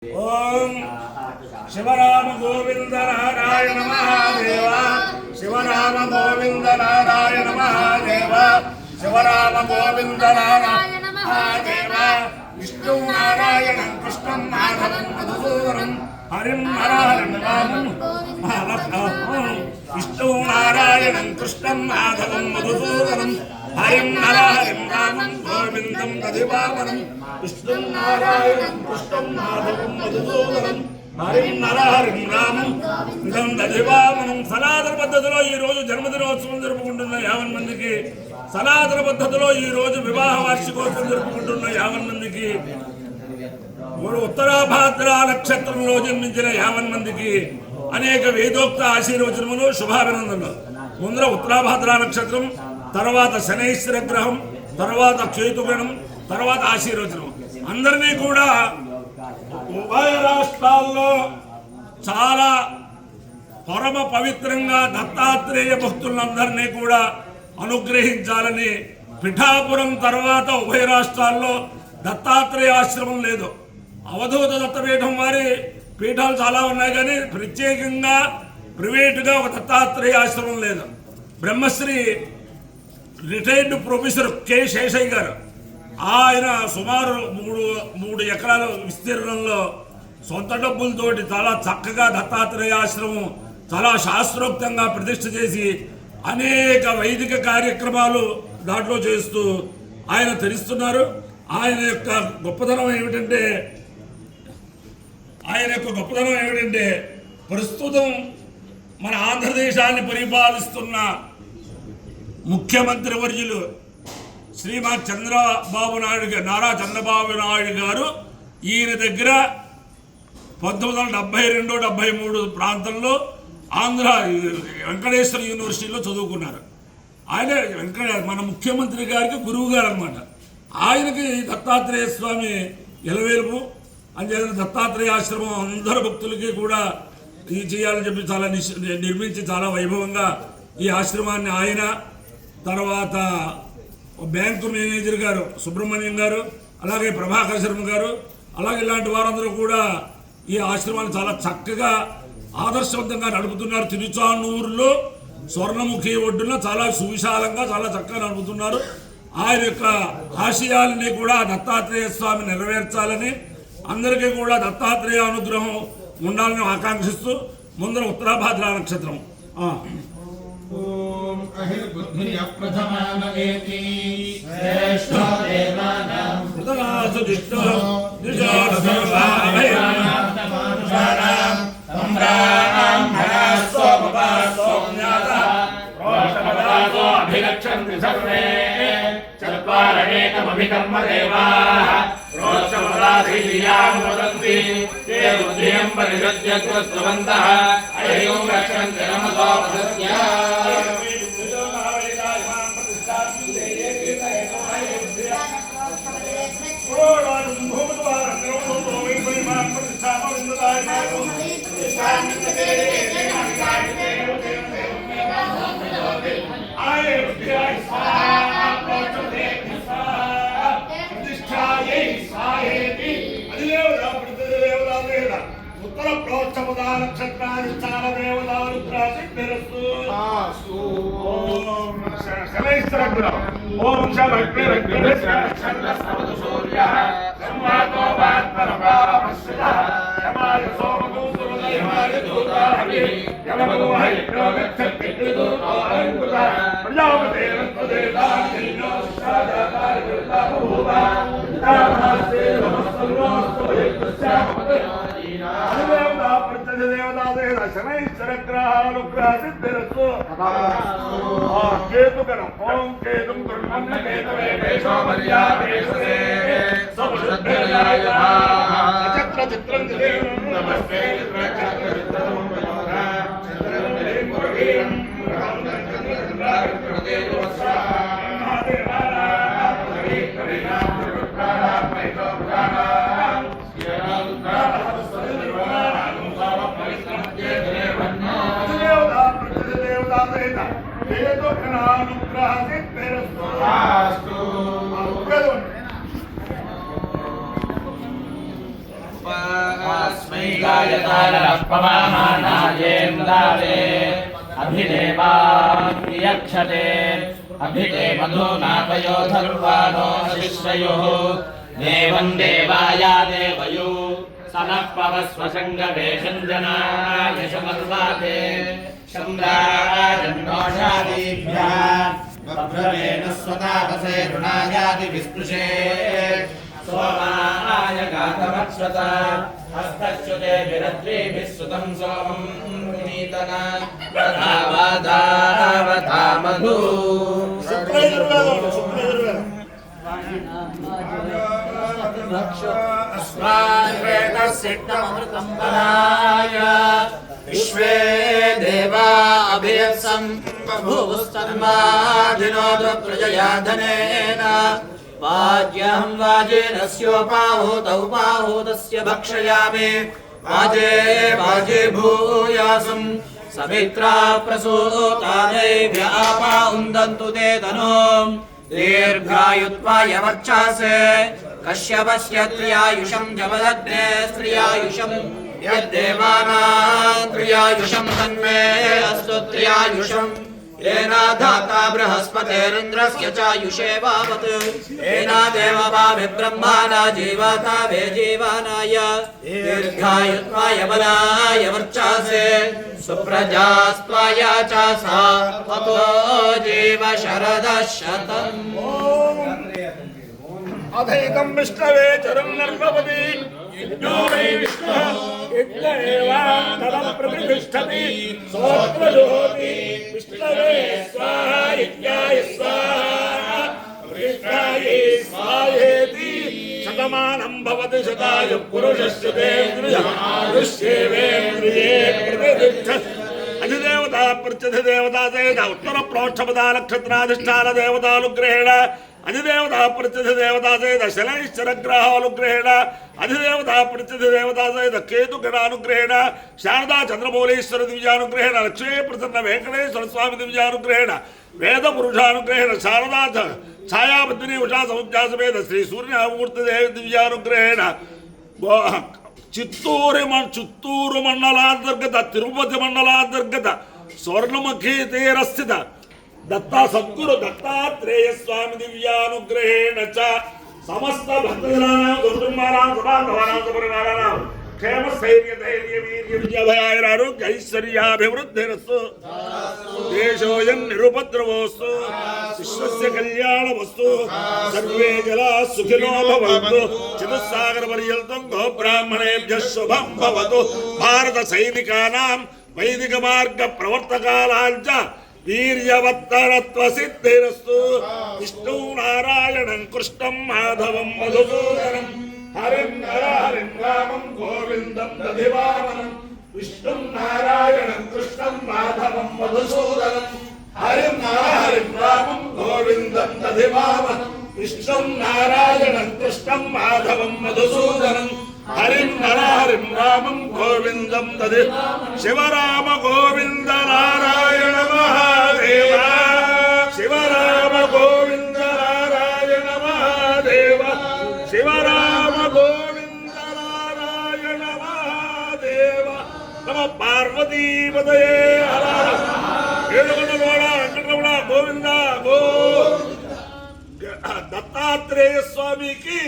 ओम शिवराम गोविंद नारायण महादेव शिवराम गोविंद नारायण महादेव शिवराम गोविंद नारायण महादेव विष्णु नारायण कृष्ण माधवं मधुसूदनं हरिं हरहरं रामं विष्णु नारायण कृष्ण माधवं मधुसूदनं हरिं हरहरं रामं गोविंदं दधिवामनं विष्णु नारायण कृष्ण माधवं मधुसूदनं हरिं हरहरं रामं गोविंदं दधिवामनं సనాతన పద్ధతిలో ఈ రోజు జన్మదినోత్సవం జరుపుకుంటున్న 50 మందికి సనాతన పద్ధతిలో ఈ రోజు వివాహ వార్షికోత్సవం జరుపుకుంటున్న 50 మందికి ఉత్తరాభాద్ర నక్షత్రంలో జన్మించిన 50 మందికి అనేక వేదోక్త ఆశీర్వచనములు శుభాభినందనలు. ముందర ఉత్తరాభాద్ర నక్షత్రం, తర్వాత శనైశ్వర గ్రహం, తర్వాత కేతుగణం, తర్వాత ఆశీర్వచనం. అందరినీ కూడా ఉభయ రాష్ట్రాల్లో చాలా పరమ పవిత్రంగా దత్తాత్రేయ భక్తులందరినీ కూడా అనుగ్రహించాలని. పిఠాపురం తర్వాత ఉభయ రాష్ట్రాల్లో దత్తాత్రేయ ఆశ్రమం లేదు. అవధూత దత్తపీఠం వారి పీఠాలు చాలా ఉన్నాయి, కానీ ప్రత్యేకంగా ప్రైవేటుగా ఒక దత్తాత్రేయ ఆశ్రమం లేదు. Brahmasri retired professor K Seshayya garu, ఆయన సుమారు మూడు ఎకరాల విస్తీర్ణంలో సొంత డబ్బులతోటి చాలా చక్కగా దత్తాత్రేయ ఆశ్రమం చాలా శాస్త్రోక్తంగా ప్రతిష్ఠ చేసి అనేక వైదిక కార్యక్రమాలు దాంట్లో చేస్తూ ఆయన తెలుస్తున్నారు. ఆయన యొక్క గొప్పతనం ఏమిటంటే ప్రస్తుతం మన ఆంధ్రదేశాన్ని పరిపాలిస్తున్న ముఖ్యమంత్రి వర్యులు శ్రీమాన్ నారా చంద్రబాబు నాయుడు గారు ఈయన దగ్గర 1972-73 ప్రాంతంలో ఆంధ్ర వెంకటేశ్వర యూనివర్సిటీలో చదువుకున్నారు. ఆయన మన ముఖ్యమంత్రి గారికి గురువు గారు అనమాట. ఆయనకి దత్తాత్రేయ స్వామి ఎలవేలుపు అంచేత దత్తాత్రేయ ఆశ్రమం అందరు భక్తులకి కూడా ఇది చేయాలని చెప్పి చాలా నిర్మించి చాలా వైభవంగా ఈ ఆశ్రమాన్ని ఆయన, తర్వాత బ్యాంకు మేనేజర్ గారు సుబ్రహ్మణ్యం గారు, అలాగే ప్రభాకర్ శర్మ గారు, అలాగే ఇలాంటి వారందరూ కూడా ఈ ఆశ్రమాన్ని చాలా చక్కగా ఆదర్శవంతంగా నడుపుతున్నారు. తిరుచానూరులో స్వర్ణముఖి ఒడ్డున చాలా సువిశాలంగా చాలా చక్కగా నడుపుతున్నారు. ఆయన యొక్క ఆశయాలని కూడా దత్తాత్రేయ స్వామి నెరవేర్చాలని, అందరికీ కూడా దత్తాత్రేయ అనుగ్రహం ఉండాలని ఆకాంక్షిస్తూ ముందర ఉత్తరాభాద్ర నక్షత్రం అభిలక్షంతి సర్వే చత్వారనేకమభికర్మ దేవాః రోషమదాధీయాం వదంతి తే బుద్ధియం పరిగత్య కృత్వంతః అయం రక్షంతి నమతో వదత్యా ఉత్తర ప్రోత్సవదా నక్షత్రాధిష్టాన దేవతానుగ్రహసిద్ధిరస్తు. శనైశ్వర గ్రహం ఓం శరగ్రహ సూర్యః సంవాతో వాత్మనపాపశ్రితః యమాయ సోమగోసురుల యమాయ దూతాహి యమగో హైక్రో గచ్చత్తిదూతో అంకురః ప్రజాపతేరత్వదేతానిలో శాదాకారికృతా భూవ తామస్తే నమస్సర్వోస్తు శనైశ్వర గ్రహానుగ్రహ సిద్ధిరస్తు. కేతుగణం ఓం కేతుం బ్రహ్మణ్య కేతవే వేషో మర్యాదేశే సముద్రయాయ నక్షత్ర చిత్రం నమస్తే చిత్రం అనుగ్రహ तस्मै गायतारः पवमानायेन्द्रावे अभिदेवायक्षते अभिदे मधुनापयोधर्वाणो शिश्रयोः देवं देवाय देवयो सनः पवस्व सङ्गवेशञ्जनाय समर्वाते चन्द्राजन्नोषादिभ्यः बभ्रवेण स्वतापसे ऋणायादि विस्पृशे सोमाय गातमक्षत हस्तच्युते विरद्रीभिः सुतं सोमं पुनीतन प्रधावादावता मधु अस्मान्वेदसिद्धमृतं वदाय विश्वे देवा अभियत्सं बभूवस्तन्माधिनोद प्रजया धनेन वाज्यहं वाजेनस्योपाहूतौ पाहूतस्य भक्षयामि वाजे वाजे भूयासं सवित्रा प्रसूतानेभ्य आपा उन्दन्तु ते तनूं दीर्घायुत्वाय वर्चासे कश्यपस्य त्र्यायुषं जमदग्ने स्त्रियायुषं यद्देवानां त्र्यायुषं तन्मे अस्तु त्र्यायुषं येन धाता बृहस्पतिरिन्द्रस्य चायुषे वावत् येन देवभावे ब्रह्माणा जीवाता वे जीवानाय दीर्घायुत्वाय बलाय वर्चासे सुप्रजास्त्वाय च सा ततो जीव शरदः शतम् अधैकं विष्णवे चरं नर्मवति यज्ञो वै विष्णुः यज्ञ एवान्तरं प्रतिष्ठति सोऽत्रजोति विष्णवे स्वाहा यज्ञाय स्वाहा प्रतिष्ठाय स्वाहेति शतमानं भवति शताय पुरुषस्य तेन्द्रियेन्द्रिये प्रतिष्ठति अधिदेवता प्रत्यधिदेवता सहित उत्तर प्रोक्षपदा नक्षत्राधिष्ठान देवतानुग्रहेण अधिदेवता प्रत्यधिदेवता सहित शनैश्चरग्रहानुग्रहेण अधिदेवता प्रत्यधिदेवता सहित केतुगणानुग्रहेण शारदा चंद्रमौलीश्वर दिव्यानुग्रहेण लक्ष्मी प्रसन्न वेंकटेश्वर स्वामी दिव्यानुग्रहेण वेद पुरुषानुग्रहेण शारदा छायापद्मिनी उषा समुद्या समेत श्री सूर्यमूर्ति दिव्यानुग्रहेण చిత్తూరు మండలాంతర్గత తిరుపతి మండలాంతర్గత స్వర్ణముఖి తీరస్థిత దత్తా సద్గురు దత్తాత్రేయ స్వామి దివ్యానుగ్రహేణ చ సమస్త భక్తజనానాం కుటుంబానాం సమాగమానాం సపరివారానాం క్షేమ స్థైర్య ధైర్య వీర్య విజయాభయాయ ఆరోగ్య ఐశ్వర్యాభివృద్ధిరస్తు దేశోయం నిరుపద్రవోస్తు విశ్వస్య కళ్యాణమస్తు సర్వే జలా సుఖినో భవంతు చతుస్సాగర పర్యంతం గో బ్రాహ్మణేభ్యః శుభం భవతు భారత సైనికానాం వైదిక మార్గ ప్రవర్తకానాంచ వీర్యవత్తరత్వ సిద్ధిరస్తు విష్ణు నారాయణం కృష్ణం మాధవం మధుసూదనం హరిం నర హరిం రామం గోవిందం దధివామనం విష్ణుం నారాయణం కృష్ణం మాధవం మధుసూదనం హరిం నర హరిం రామం గోవిందం దధివామనం విష్ణుం నారాయణం కృష్ణం మాధవం మధుసూదనం హరిం నర హరిం రామం గోవిందం దధి శివరామ గోవింద నారాయణ మహాదేవ శివరామ గోవింద నారాయణ మహాదేవ శివరామ గోవింద నారాయణ మహాదేవ నమ పార్వతీపతయే హర ఏడుకొండలవాడ వెంకటరమణ గోవింద గో దత్తాత్రేయ స్వామికి